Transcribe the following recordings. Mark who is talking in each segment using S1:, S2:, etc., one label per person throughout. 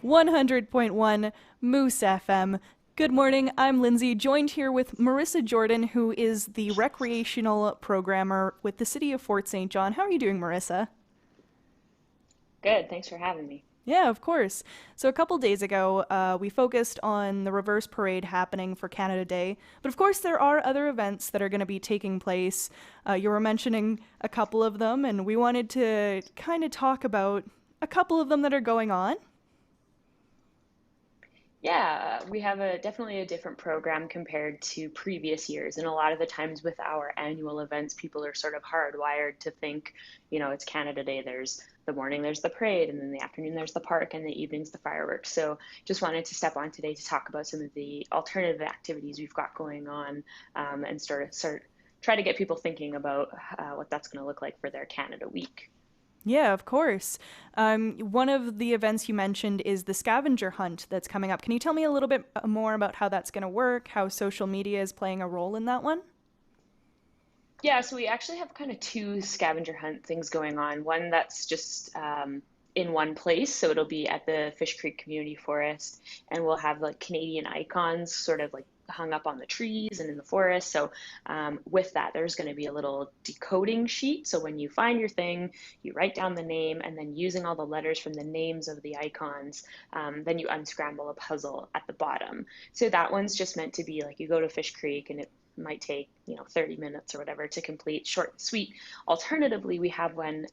S1: 100.1 Moose FM. Good morning, I'm Lindsay, joined here with Marissa Jordan, who is the recreational programmer with the City of Fort St. John. How are you doing, Marissa?
S2: Good, thanks for having me.
S1: Yeah, of course. So a couple days ago, we focused on the reverse parade happening for Canada Day, but of course there are other events that are going to be taking place. You were mentioning a couple of them, and we wanted to kind of talk about a couple of them that are going on.
S2: Yeah, we have a definitely a different program compared to previous years. And a lot of the times with our annual events, people are sort of hardwired to think, it's Canada Day. There's the morning, there's the parade, and then the afternoon, there's the park, and the evening's the fireworks. So just wanted to step on today to talk about some of the alternative activities we've got going on, and start try to get people thinking about what that's going to look like for their Canada Week.
S1: Yeah, of course. One of the events you mentioned is the scavenger hunt that's coming up. Can you tell me a little bit more about how that's going to work, how social media is playing a role in that one?
S2: Yeah, so we actually have kind of two scavenger hunt things going on. One that's just in one place, so it'll be at the Fish Creek Community Forest, and we'll have like Canadian icons sort of like hung up on the trees and in the forest. So with that, there's going to be a little decoding sheet. So when you find your thing, you write down the name, and then using all the letters from the names of the icons, then you unscramble a puzzle at the bottom. So that one's just meant to be like you go to Fish Creek and it might take 30 minutes or whatever to complete, short and sweet. Alternatively, we have one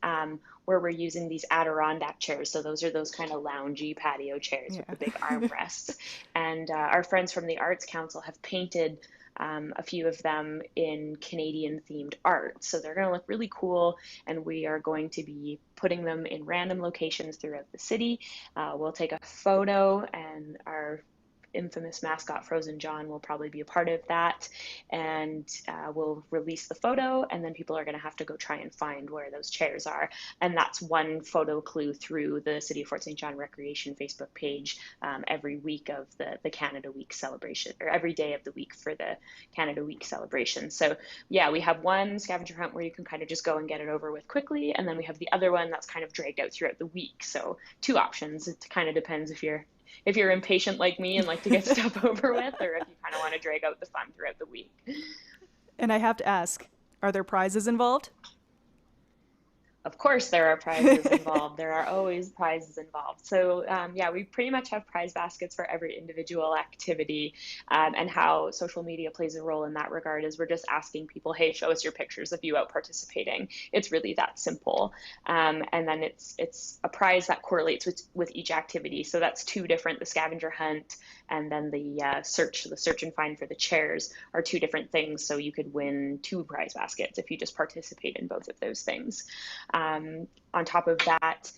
S2: where we're using these Adirondack chairs. So those are those kind of loungy patio chairs with
S1: Yeah.
S2: the big armrests. And our friends from the Arts Council have painted a few of them in Canadian themed art. So they're going to look really cool, and we are going to be putting them in random locations throughout the city. We'll take a photo, and our infamous mascot Frozen John will probably be a part of that, and we'll release the photo, and then people are going to have to go try and find where those chairs are. And that's one photo clue through the City of Fort St. John Recreation Facebook page, every week of the Canada Week celebration, or every day of the week for the Canada Week celebration. So yeah, we have one scavenger hunt where you can kind of just go and get it over with quickly, and then we have the other one that's kind of dragged out throughout the week. So two options. It kind of depends if you're impatient like me and like to get stuff over with, or if you kind of want to drag out the fun throughout the week.
S1: And I have to ask, are there prizes involved?
S2: Of course, there are prizes involved. There are always prizes involved. So, yeah, we pretty much have prize baskets for every individual activity. And how social media plays a role in that regard is we're just asking people, hey, show us your pictures of you out participating. It's really that simple. And then it's a prize that correlates with each activity. So that's two different. The scavenger hunt and then the search and find for the chairs are two different things. So you could win two prize baskets if you just participate in both of those things. On top of that,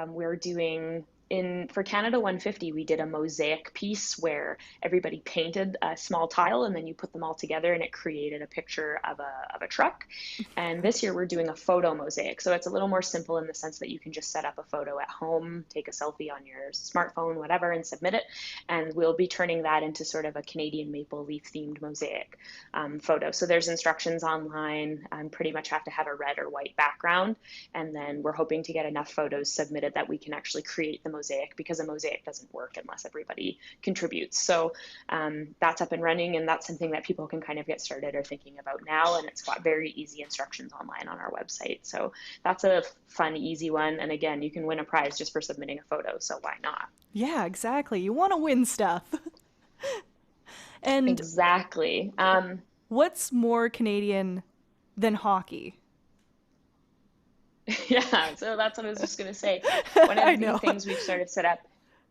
S2: we're doing in for Canada 150, we did a mosaic piece where everybody painted a small tile and then you put them all together and it created a picture of a truck. And this year we're doing a photo mosaic. So it's a little more simple in the sense that you can just set up a photo at home, take a selfie on your smartphone, whatever, and submit it. And we'll be turning that into sort of a Canadian maple leaf themed mosaic photo. So there's instructions online, pretty much have to have a red or white background. And then we're hoping to get enough photos submitted that we can actually create the mosaic, because a mosaic doesn't work unless everybody contributes. So that's up and running, and that's something that people can kind of get started or thinking about now. And it's got very easy instructions online on our website. So that's a fun, easy one. And again, you can win a prize just for submitting a photo. So why not?
S1: Yeah, exactly. You want to win stuff. And
S2: Exactly.
S1: what's more Canadian than hockey?
S2: Yeah, so that's what I was just going to say. One
S1: I
S2: of the
S1: know.
S2: things we've sort of set up,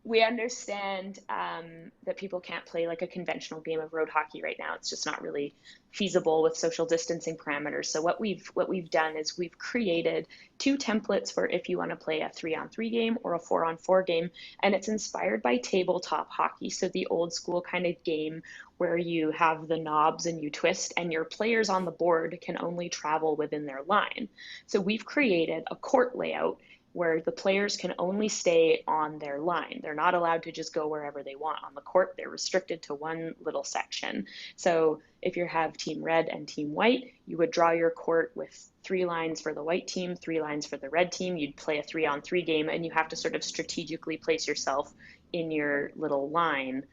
S2: we understand that people can't play like a conventional game of road hockey right now. It's just not really feasible with social distancing parameters. So what we've done is we've created two templates for if you want to play a 3-on-3 game or a 4-on-4 game, and it's inspired by tabletop hockey. So the old school kind of game where you have the knobs and you twist, and your players on the board can only travel within their line. So we've created a court layout where the players can only stay on their line. They're not allowed to just go wherever they want on the court. They're restricted to one little section. So if you have team red and team white, you would draw your court with 3 lines for the white team, 3 lines for the red team. You'd play a 3-on-3 game, and you have to sort of strategically place yourself in your little line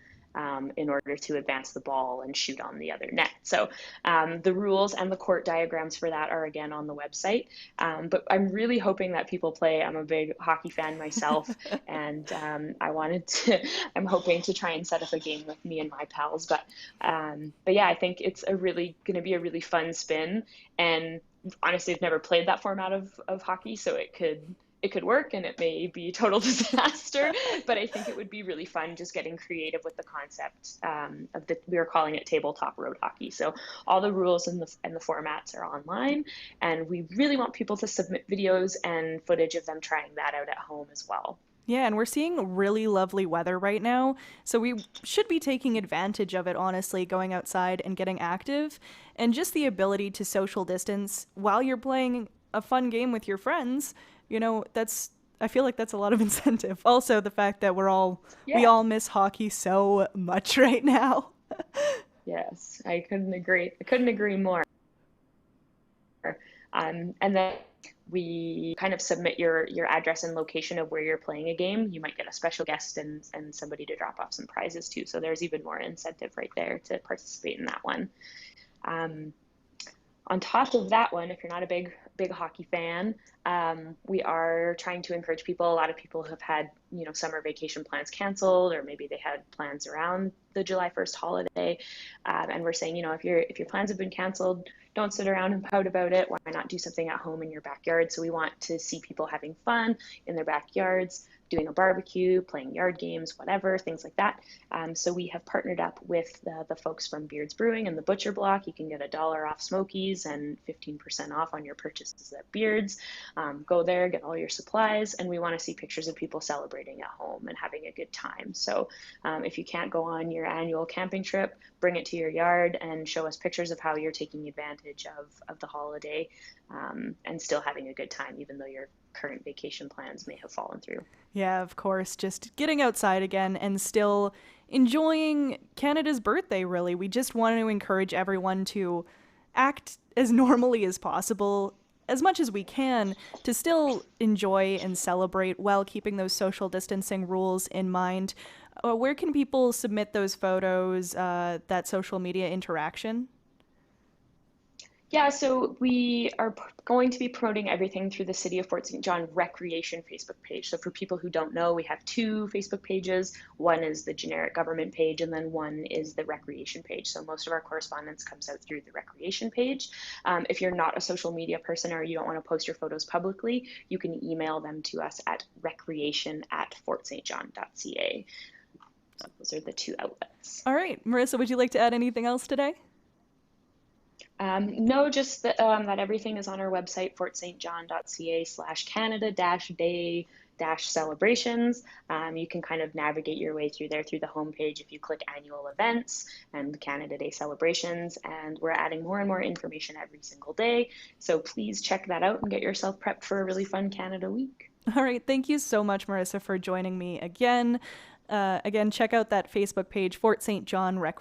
S2: in order to advance the ball and shoot on the other net. So the rules and the court diagrams for that are again on the website. But I'm really hoping that people play. I'm a big hockey fan myself, and I'm hoping to try and set up a game with me and my pals. But yeah, I think it's going to be a really fun spin. And honestly, I've never played that format of hockey, so it could work and it may be a total disaster, but I think it would be really fun just getting creative with the concept we were calling it tabletop road hockey. So all the rules and the formats are online, and we really want people to submit videos and footage of them trying that out at home as well.
S1: Yeah, and we're seeing really lovely weather right now, so we should be taking advantage of it, honestly, going outside and getting active. And just the ability to social distance while you're playing a fun game with your friends, I feel like that's a lot of incentive. Also, the fact that we
S2: Yeah.
S1: all miss hockey so much right now.
S2: Yes, I couldn't agree. I couldn't agree more. And then we kind of submit your address and location of where you're playing a game. You might get a special guest and somebody to drop off some prizes too. So there's even more incentive right there to participate in that one. Um, on top of that one, if you're not a big hockey fan, we are trying to encourage people. A lot of people have had summer vacation plans canceled, or maybe they had plans around the July 1st holiday, and we're saying, if your plans have been canceled, don't sit around and pout about it. Why not do something at home in your backyard? So we want to see people having fun in their backyards, doing a barbecue, playing yard games, whatever, things like that. So we have partnered up with the folks from Beards Brewing and the Butcher Block. You can get $1 off Smokies and 15% off on your purchases at Beards. Go there, get all your supplies, and we want to see pictures of people celebrating at home and having a good time. So if you can't go on your annual camping trip, bring it to your yard and show us pictures of how you're taking advantage of the holiday and still having a good time, even though your current vacation plans may have fallen through.
S1: Yeah, of course, just getting outside again and still enjoying Canada's birthday, really. We just want to encourage everyone to act as normally as possible, as much as we can, to still enjoy and celebrate while keeping those social distancing rules in mind. Where can people submit those photos, that social media interaction?
S2: Yeah, so we are going to be promoting everything through the City of Fort St. John Recreation Facebook page. So for people who don't know, we have 2 Facebook pages. One is the generic government page, and then one is the recreation page. So most of our correspondence comes out through the recreation page. If you're not a social media person or you don't want to post your photos publicly, you can email them to us at recreation@fortstjohn.ca. So those are the 2 outlets.
S1: All right, Marissa, would you like to add anything else today?
S2: No, just that everything is on our website, fortstjohn.ca/Canada-Day-celebrations. You can kind of navigate your way through there through the homepage if you click annual events and Canada Day celebrations. And we're adding more and more information every single day. So please check that out and get yourself prepped for a really fun Canada week.
S1: All right, thank you so much, Marissa, for joining me again. Again, check out that Facebook page, Fort St. John Recreation.